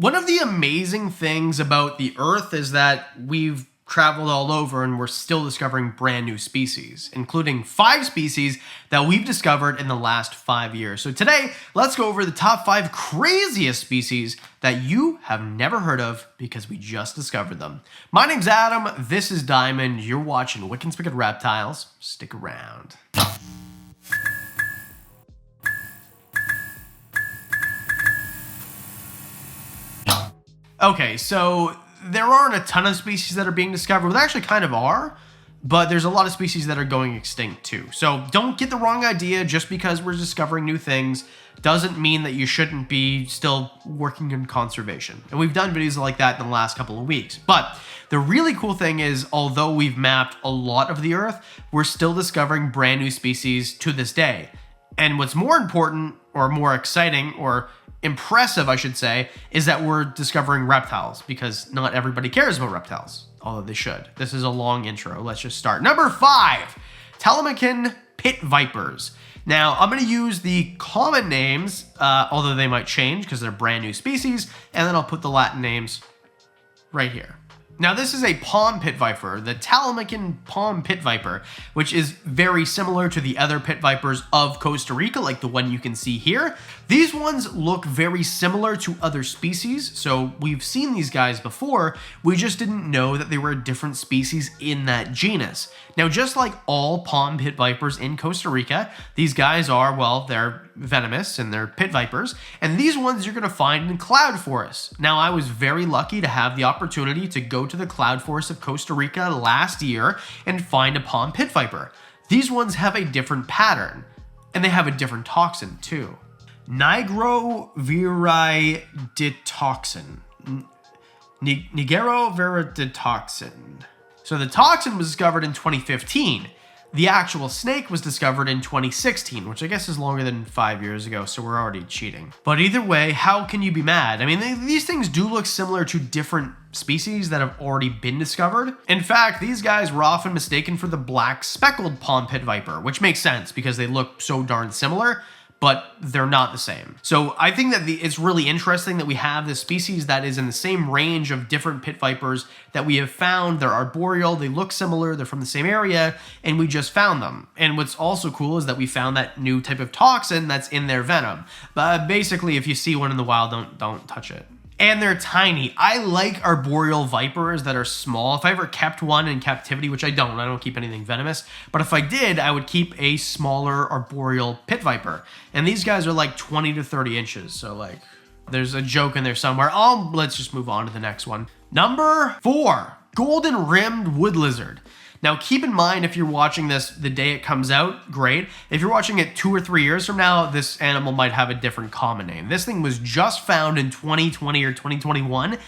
One of the amazing things about the Earth is that we've traveled all over and we're still discovering brand new species, including 5 species that we've discovered in the last 5 years. So today, let's go over the top 5 craziest species that you have never heard of because we just discovered them. My name's Adam, this is Diamond, you're watching Wicked Spigot Reptiles. Stick around. Okay, so there aren't a ton of species that are being discovered. Well, there actually kind of are, but there's a lot of species that are going extinct too. So don't get the wrong idea. Just because we're discovering new things doesn't mean that you shouldn't be still working in conservation. And we've done videos like that in the last couple of weeks. But the really cool thing is, although we've mapped a lot of the Earth, we're still discovering brand new species to this day. And what's more important, or more exciting, or impressive, I should say, is that we're discovering reptiles, because not everybody cares about reptiles, although they should. This is a long intro. Let's just start. Number 5, Telemacan pit vipers. Now, I'm going to use the common names, although they might change because they're brand new species, and then I'll put the Latin names right here. Now, this is a palm pit viper, the Telemacan palm pit viper, which is very similar to the other pit vipers of Costa Rica, like the one you can see here. These ones look very similar to other species, so we've seen these guys before, we just didn't know that they were a different species in that genus. Now, just like all palm pit vipers in Costa Rica, these guys are, well, they're venomous and they're pit vipers, and these ones you're going to find in cloud forests. Now, I was very lucky to have the opportunity to go to the cloud forest of Costa Rica last year and find a palm pit viper. These ones have a different pattern, and they have a different toxin too. Nigroviriditoxin. Nigroviriditoxin. So the toxin was discovered in 2015. The actual snake was discovered in 2016, which I guess is longer than 5 years ago, so we're already cheating. But either way, how can you be mad? I mean, these things do look similar to different species that have already been discovered. In fact, these guys were often mistaken for the black speckled palm pit viper, which makes sense because they look so darn similar, but they're not the same. So I think that it's really interesting that we have this species that is in the same range of different pit vipers that we have found. They're arboreal, they look similar, they're from the same area, and we just found them. And what's also cool is that we found that new type of toxin that's in their venom. But basically, if you see one in the wild, don't touch it. And they're tiny. I like arboreal vipers that are small. If I ever kept one in captivity, which I don't keep anything venomous, but if I did, I would keep a smaller arboreal pit viper. And these guys are like 20 to 30 inches, so like, there's a joke in there somewhere. Let's just move on to the next one. Number 4, golden rimmed wood lizard. Now, keep in mind, if you're watching this the day it comes out, great. If you're watching it 2 or 3 years from now, this animal might have a different common name. This thing was just found in 2020 or 2021.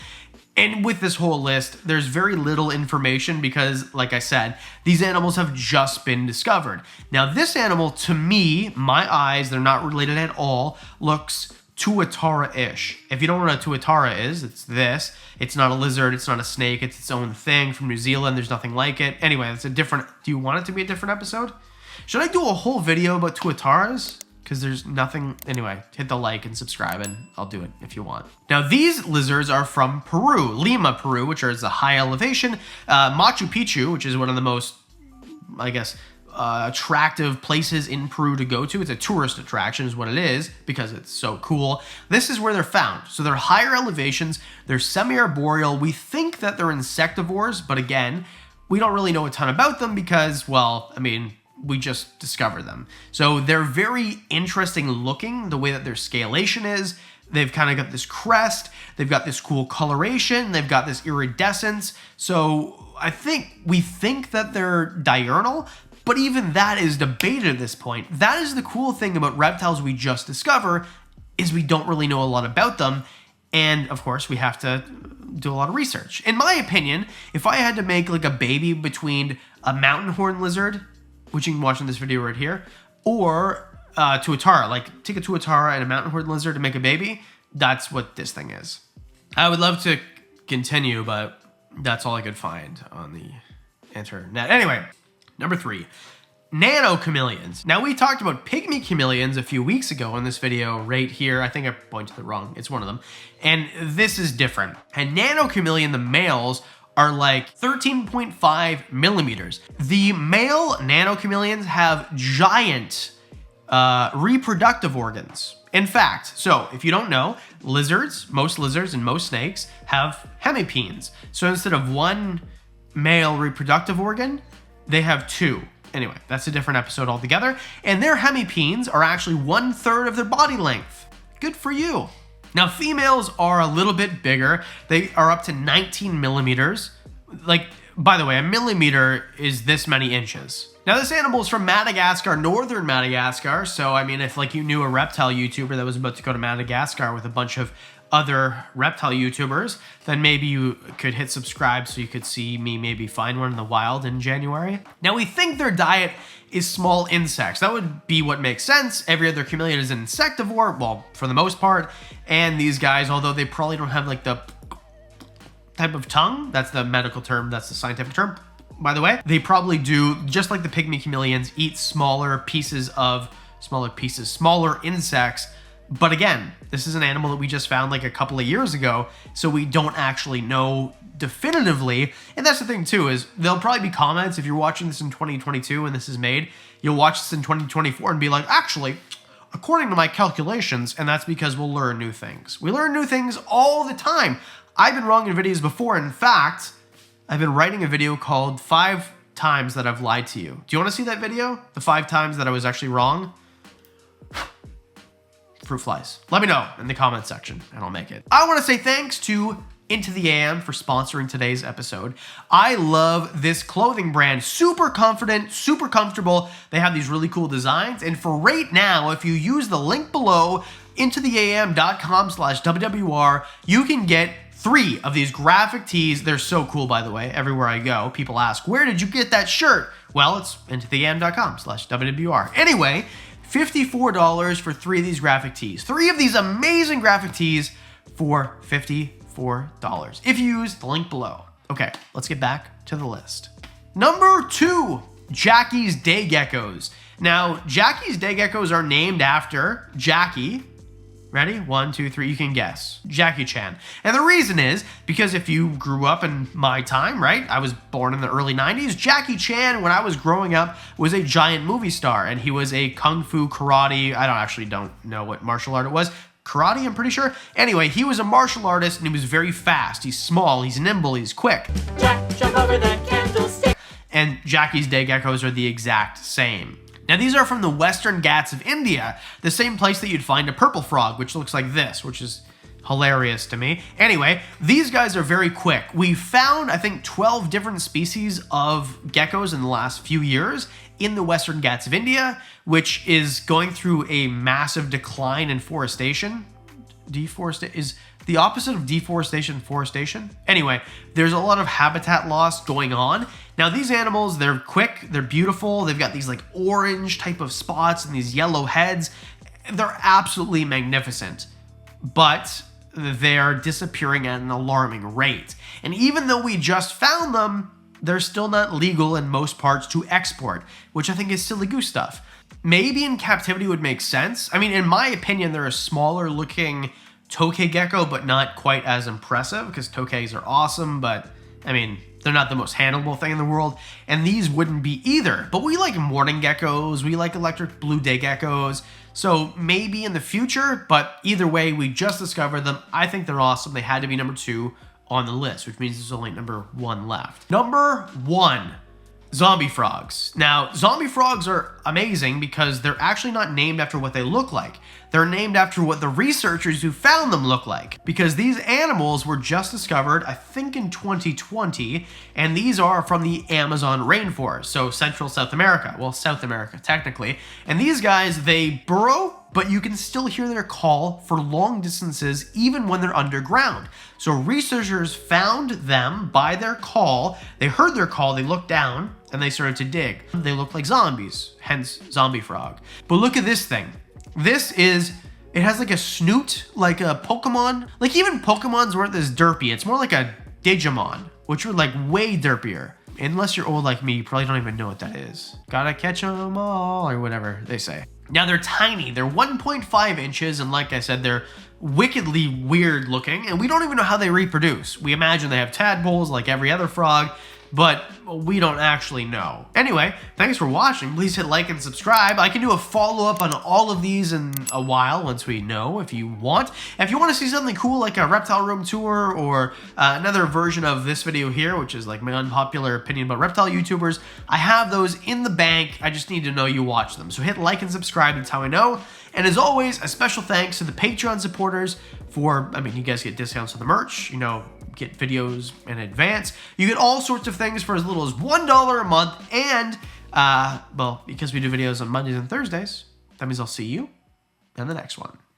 And with this whole list, there's very little information because, like I said, these animals have just been discovered. Now, this animal, to me, my eyes, they're not related at all, looks tuatara-ish. If you don't know what a tuatara is, it's this. It's not a lizard, it's not a snake, it's its own thing from New Zealand. There's nothing like it. Anyway, it's a different... Do you want it to be a different episode? Should I do a whole video about tuataras? Because there's nothing... Anyway, hit the like and subscribe and I'll do it if you want. Now, these lizards are from Peru, Lima, Peru, which is a high elevation. Machu Picchu, which is one of the most, I guess, attractive places in Peru to go to. It's a tourist attraction is what it is because it's so cool. This is where they're found. So they're higher elevations, they're semi-arboreal. We think that they're insectivores, but again, we don't really know a ton about them because, well, I mean, we just discovered them. So they're very interesting looking, the way that their scalation is. They've kind of got this crest, they've got this cool coloration, they've got this iridescence. So we think that they're diurnal, but even that is debated at this point. That is the cool thing about reptiles we just discover, is we don't really know a lot about them. And of course, we have to do a lot of research. In my opinion, if I had to make like a baby between a mountain horn lizard, which you can watch in this video right here, or tuatara, like take a tuatara and a mountain horn lizard to make a baby, that's what this thing is. I would love to continue, but that's all I could find on the internet. Anyway, number 3, nano chameleons. Now, we talked about pygmy chameleons a few weeks ago in this video right here. I think I pointed it wrong. It's one of them. And this is different. A nano chameleon, the males, are like 13.5 millimeters. The male nano chameleons have giant reproductive organs. In fact, so if you don't know, most lizards and most snakes have hemipenes. So instead of one male reproductive organ, they have two. Anyway, that's a different episode altogether. And their hemipenes are actually 1/3 of their body length. Good for you. Now, females are a little bit bigger. They are up to 19 millimeters. Like, by the way, a millimeter is this many inches. Now, this animal is from Madagascar, northern Madagascar. So, I mean, if like you knew a reptile YouTuber that was about to go to Madagascar with a bunch of other reptile YouTubers, then maybe you could hit subscribe so you could see me maybe find one in the wild in January. Now, we think their diet is small insects. That would be what makes sense. Every other chameleon is an insectivore, well, for the most part. And these guys, although they probably don't have like the type of tongue, that's the medical term, that's the scientific term, by the way, they probably do, just like the pygmy chameleons, eat smaller insects. But again, this is an animal that we just found like a couple of years ago, so we don't actually know definitively. And that's the thing too, is there'll probably be comments if you're watching this in 2022 when this is made, you'll watch this in 2024 and be like, actually, according to my calculations, and that's because we'll learn new things. We learn new things all the time. I've been wrong in videos before. In fact, I've been writing a video called 5 Times That I've Lied to You. Do you want to see that video? The 5 times that I was actually wrong? Fruit flies. Let me know in the comment section and I'll make it. I want to say thanks to Into the AM for sponsoring today's episode. I love this clothing brand. Super confident, super comfortable. They have these really cool designs. And for right now, if you use the link below, intotheam.com/WWR, you can get 3 of these graphic tees. They're so cool, by the way. Everywhere I go, people ask, where did you get that shirt? Well, it's intotheam.com/WWR. Anyway, $54 for 3 of these graphic tees. 3 of these amazing graphic tees for $54 if you use the link below. Okay, let's get back to the list. Number 2, Jackie's Day Geckos. Now, Jackie's Day Geckos are named after Jackie. Ready? 1, 2, 3, you can guess. Jackie Chan. And the reason is because if you grew up in my time, right? I was born in the early 90s. Jackie Chan, when I was growing up, was a giant movie star. And he was a kung fu karate. I don't know what martial art it was. Karate, I'm pretty sure. Anyway, he was a martial artist and he was very fast. He's small, he's nimble, he's quick. Jack, jump over the candlestick. And Jackie's Day Geckos are the exact same. Now, these are from the Western Ghats of India, the same place that you'd find a purple frog, which looks like this, which is hilarious to me. Anyway, these guys are very quick. We found, I think, 12 different species of geckos in the last few years in the Western Ghats of India, which is going through a massive decline in forestation. Is the opposite of deforestation forestation? Anyway, there's a lot of habitat loss going on. Now, these animals, they're quick, they're beautiful, they've got these like orange type of spots and these yellow heads. They're absolutely magnificent, but they're disappearing at an alarming rate. And even though we just found them, they're still not legal in most parts to export, which I think is silly goose stuff. Maybe in captivity would make sense. I mean, in my opinion, they're a smaller looking tokay gecko, but not quite as impressive because tokays are awesome, but I mean, they're not the most handleable thing in the world, and these wouldn't be either. But we like morning geckos, we like electric blue day geckos, so maybe in the future, but either way, we just discovered them. I think they're awesome. They had to be number 2 on the list, which means there's only number 1 left. Number 1, zombie frogs. Now, zombie frogs are amazing because they're actually not named after what they look like. They're named after what the researchers who found them look like, because these animals were just discovered, I think in 2020, and these are from the Amazon rainforest, so Central South America. Well, South America, technically. And these guys, they burrow, but you can still hear their call for long distances even when they're underground. So researchers found them by their call. They heard their call, they looked down, and they started to dig. They look like zombies, hence zombie frog. But look at this thing. It has like a snoot, like a Pokemon. Like even Pokemons weren't this derpy. It's more like a Digimon, which were like way derpier. Unless you're old like me, you probably don't even know what that is. Gotta catch 'em all, or whatever they say. Now, they're tiny. They're 1.5 inches, and like I said, they're wickedly weird looking, and we don't even know how they reproduce. We imagine they have tadpoles like every other frog, but we don't actually know. Anyway, thanks for watching. Please hit like and subscribe. I can do a follow-up on all of these in a while once we know, if you want. If you want to see something cool like a reptile room tour or another version of this video here, which is like my unpopular opinion about reptile YouTubers, I have those in the bank. I just need to know you watch them. So hit like and subscribe. That's how I know. And as always, a special thanks to the Patreon supporters for, I mean, you guys get discounts on the merch, you know, get videos in advance. You get all sorts of things for as little as $1 a month. And, well, because we do videos on Mondays and Thursdays, that means I'll see you in the next one.